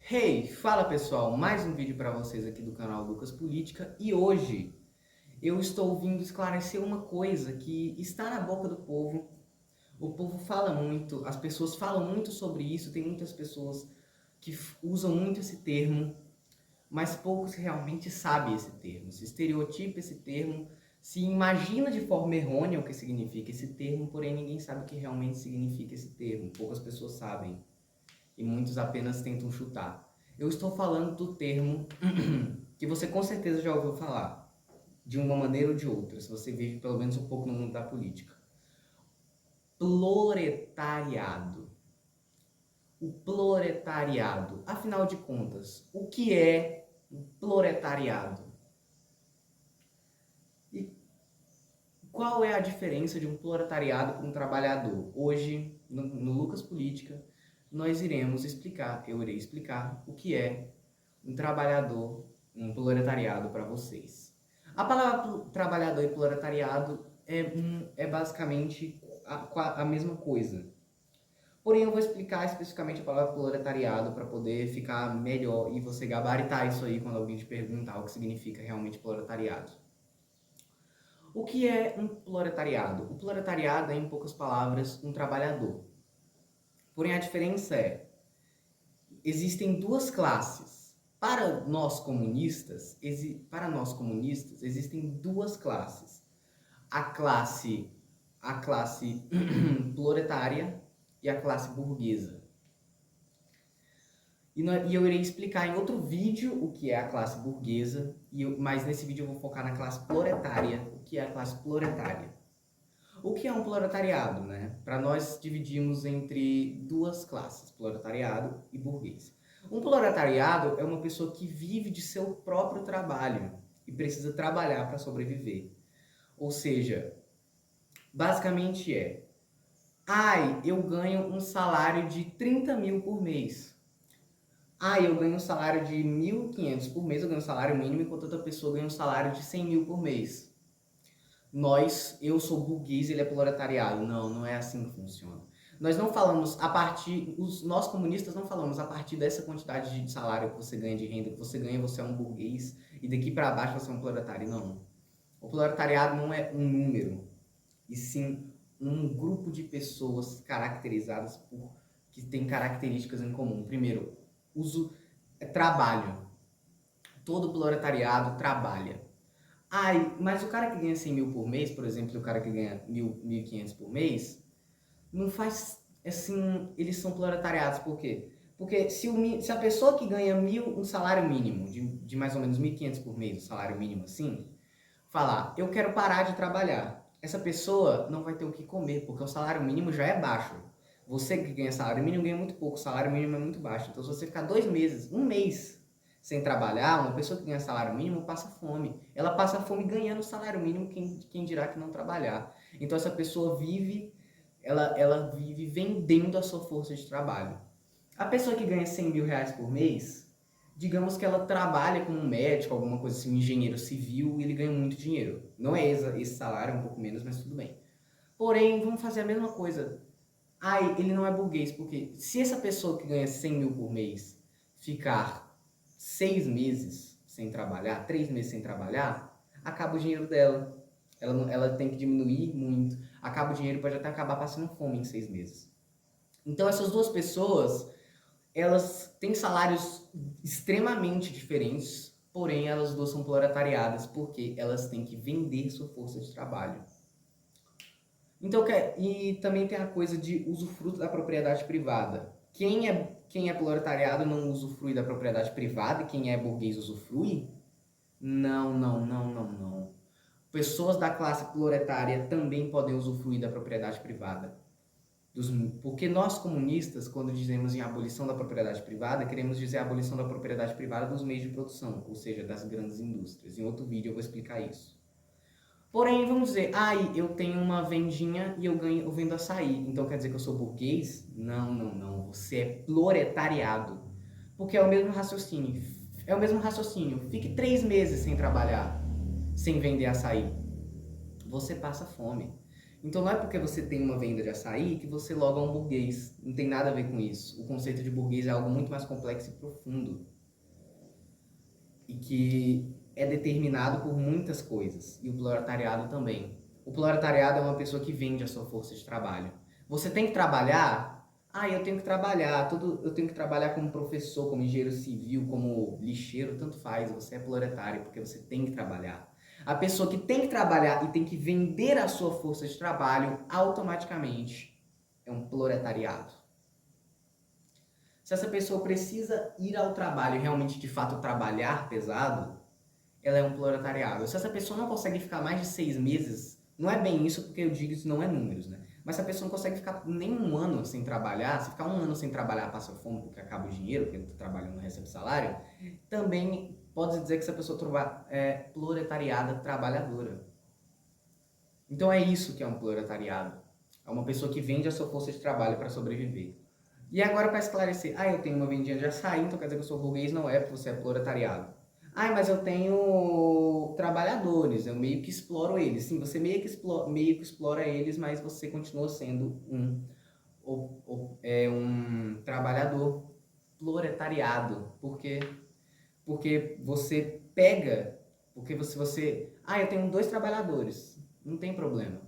Hey, fala pessoal, mais um vídeo para vocês aqui do canal Lucas Política e hoje eu estou vindo esclarecer uma coisa que está na boca do povo. O povo fala muito, as pessoas falam muito sobre isso, tem muitas pessoas que usam muito esse termo, mas poucos realmente sabem esse termo, se estereotipa esse termo, se imagina de forma errônea o que significa esse termo, porém ninguém sabe o que realmente significa esse termo, poucas pessoas sabem e muitos apenas tentam chutar. Eu estou falando do termo que você com certeza já ouviu falar, de uma maneira ou de outra, se você vive pelo menos um pouco no mundo da política. Proletariado. O proletariado. Afinal de contas, o que é o proletariado? E qual é a diferença de um proletariado para um trabalhador? Hoje, no Lucas Política, nós iremos explicar, eu irei explicar o que é um trabalhador, um proletariado para vocês. A palavra trabalhador e proletariado é basicamente a mesma coisa. Porém, eu vou explicar especificamente a palavra proletariado para poder ficar melhor e você gabaritar isso aí quando alguém te perguntar o que significa realmente proletariado. O que é um proletariado? O proletariado é, em poucas palavras, um trabalhador. Porém, a diferença é, existem duas classes. Para nós comunistas existem duas classes. A classe, a classe proletária e a classe burguesa. E eu irei explicar em outro vídeo o que é a classe burguesa, mas nesse vídeo eu vou focar na classe proletária, o que é a classe proletária. O que é um proletariado, né? Para nós dividimos entre duas classes, proletariado e burguês. Um proletariado é uma pessoa que vive de seu próprio trabalho e precisa trabalhar para sobreviver. Ou seja, basicamente eu ganho um salário de 30 mil por mês. Eu ganho um salário de 1.500 por mês, eu ganho um salário mínimo, enquanto outra pessoa ganha um salário de 100 mil por mês. Eu sou burguês, ele é proletariado. Não, não é assim que funciona. Nós não falamos nós comunistas não falamos a partir dessa quantidade de salário que você ganha, de renda que você ganha, você é um burguês e daqui para baixo você é um proletário. Não. O proletariado não é um número, e sim um grupo de pessoas caracterizadas que têm características em comum. Primeiro, trabalho. Todo proletariado trabalha. Mas o cara que ganha 100 mil por mês, por exemplo, e o cara que ganha 1.500 por mês, não faz, assim, eles são proletariados, por quê? Porque se a pessoa que ganha um salário mínimo, de mais ou menos 1.500 por mês, um salário mínimo assim, falar, eu quero parar de trabalhar, essa pessoa não vai ter o que comer, porque o salário mínimo já é baixo. Você que ganha salário mínimo ganha muito pouco, o salário mínimo é muito baixo. Então, se você ficar 2 meses, um mês sem trabalhar, uma pessoa que ganha salário mínimo passa fome. Ela passa fome ganhando salário mínimo, quem dirá que não trabalhar. Então, essa pessoa ela vive vendendo a sua força de trabalho. A pessoa que ganha 100 mil reais por mês, digamos que ela trabalha como um médico, alguma coisa assim, um engenheiro civil, e ele ganha muito dinheiro. Não é esse salário, é um pouco menos, mas tudo bem. Porém, vamos fazer a mesma coisa. Ele não é burguês, porque se essa pessoa que ganha 100 mil por mês ficar 6 meses sem trabalhar, 3 meses sem trabalhar, acaba o dinheiro dela. Ela tem que diminuir muito, acaba o dinheiro, pode até acabar passando fome em 6 meses. Então essas duas pessoas, elas têm salários extremamente diferentes, porém elas duas são proletariadas, porque elas têm que vender sua força de trabalho. Então, e também tem a coisa de usufruto da propriedade privada. Quem é proletariado não usufrui da propriedade privada e quem é burguês usufrui? Não, não, não, não, não. Pessoas da classe proletária também podem usufruir da propriedade privada. Porque nós comunistas, quando dizemos em abolição da propriedade privada, queremos dizer a abolição da propriedade privada dos meios de produção, ou seja, das grandes indústrias. Em outro vídeo eu vou explicar isso. Porém, vamos dizer, eu tenho uma vendinha e eu vendo açaí, então quer dizer que eu sou burguês? Não, não, não. Você é proletariado. Porque é o mesmo raciocínio. É o mesmo raciocínio. Fique 3 meses sem trabalhar, sem vender açaí. Você passa fome. Então não é porque você tem uma venda de açaí que você logo é um burguês. Não tem nada a ver com isso. O conceito de burguês é algo muito mais complexo e profundo. E que é determinado por muitas coisas. E o proletariado também. O proletariado é uma pessoa que vende a sua força de trabalho. Você tem que trabalhar? Ah, eu tenho que trabalhar. Eu tenho que trabalhar como professor, como engenheiro civil, como lixeiro, tanto faz. Você é proletário porque você tem que trabalhar. A pessoa que tem que trabalhar e tem que vender a sua força de trabalho, automaticamente é um proletariado. Se essa pessoa precisa ir ao trabalho e realmente, de fato, trabalhar pesado, ela é um proletariado. Se essa pessoa não consegue ficar mais de 6 meses, não é bem isso, porque eu digo isso não é números, né? Mas se a pessoa não consegue ficar nem um ano sem trabalhar, se ficar um ano sem trabalhar, passa fome porque acaba o dinheiro, porque ele está trabalhando não recebe salário, também pode dizer que essa pessoa é proletariada trabalhadora. Então é isso que é um proletariado. É uma pessoa que vende a sua força de trabalho para sobreviver. E agora, para esclarecer, eu tenho uma vendinha de açaí, então quer dizer que eu sou burguês? Não é, porque você é proletariado. Mas eu tenho trabalhadores, eu meio que exploro eles. Sim, você meio que explora eles, mas você continua sendo um trabalhador proletariado. Por quê? Porque você pega, porque eu tenho 2 trabalhadores, não tem problema.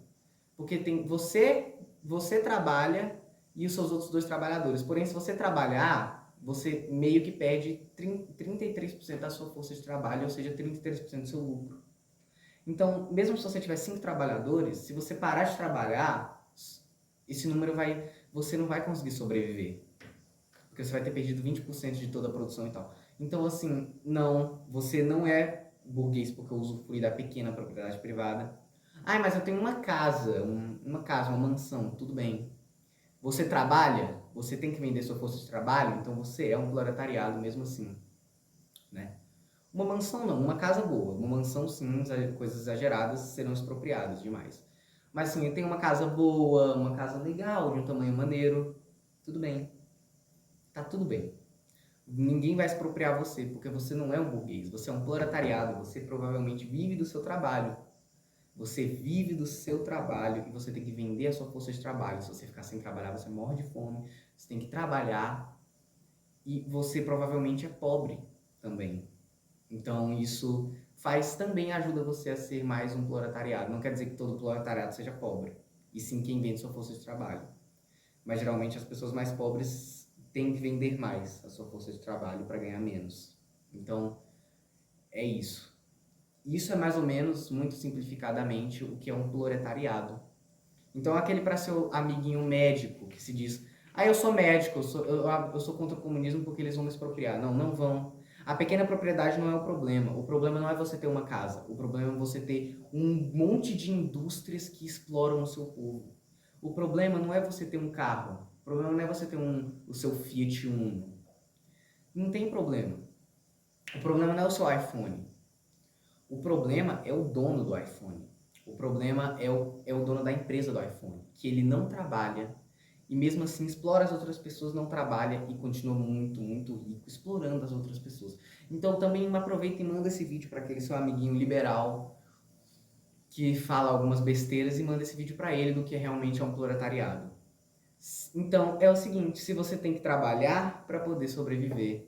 Porque você trabalha e os seus outros 2 trabalhadores. Porém, se você trabalhar, você meio que perde 33% da sua força de trabalho, ou seja, 33% do seu lucro. Então, mesmo se você tiver 5 trabalhadores, se você parar de trabalhar, esse número você não vai conseguir sobreviver. Porque você vai ter perdido 20% de toda a produção e tal. Então, assim, não, você não é burguês porque eu usufrui da pequena propriedade privada. Mas eu tenho uma casa, uma mansão, tudo bem. Você trabalha, você tem que vender sua força de trabalho, então você é um proletariado mesmo assim, né? Uma mansão não, uma casa boa. Uma mansão sim, coisas exageradas serão expropriadas demais. Mas sim, eu tenho uma casa boa, uma casa legal, de um tamanho maneiro, tudo bem. Tá tudo bem. Ninguém vai expropriar você, porque você não é um burguês, você é um proletariado, você provavelmente vive do seu trabalho. Você vive do seu trabalho e você tem que vender a sua força de trabalho. Se você ficar sem trabalhar, você morre de fome. Você tem que trabalhar e você provavelmente é pobre também. Então isso também ajuda você a ser mais um proletariado. Não quer dizer que todo proletariado seja pobre, e sim quem vende sua força de trabalho. Mas geralmente as pessoas mais pobres têm que vender mais a sua força de trabalho para ganhar menos. Então é isso. Isso é mais ou menos, muito simplificadamente, o que é um proletariado. Então, aquele para seu amiguinho médico que se diz: eu sou médico, eu sou contra o comunismo porque eles vão me expropriar. Não, não vão. A pequena propriedade não é o problema. O problema não é você ter uma casa. O problema é você ter um monte de indústrias que exploram o seu povo. O problema não é você ter um carro. O problema não é você ter o seu Fiat Uno. Não tem problema. O problema não é o seu iPhone. O problema é o dono do iPhone. O problema é o dono da empresa do iPhone, que ele não trabalha e mesmo assim explora as outras pessoas, não trabalha e continua muito, muito rico, explorando as outras pessoas. Então também aproveita e manda esse vídeo para aquele seu amiguinho liberal que fala algumas besteiras e manda esse vídeo para ele do que realmente é um proletariado. Então é o seguinte, se você tem que trabalhar para poder sobreviver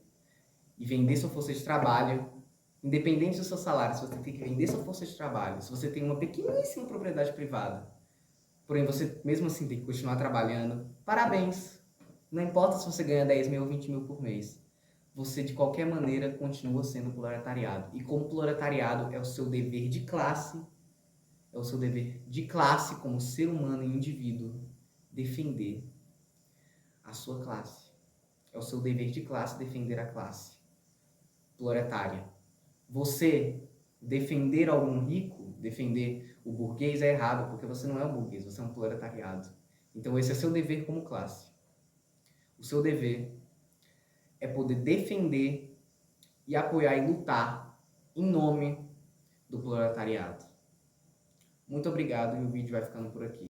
e vender sua força de trabalho, independente do seu salário, se você tem que vender sua força de trabalho, se você tem uma pequeníssima propriedade privada, porém você mesmo assim tem que continuar trabalhando, parabéns! Não importa se você ganha 10 mil ou 20 mil por mês, você de qualquer maneira continua sendo proletariado. E como proletariado é o seu dever de classe, como ser humano e indivíduo, defender a sua classe. É o seu dever de classe defender a classe proletária. Você defender algum rico, defender o burguês é errado, porque você não é um burguês, você é um proletariado. Então esse é seu dever como classe. O seu dever é poder defender e apoiar e lutar em nome do proletariado. Muito obrigado e o vídeo vai ficando por aqui.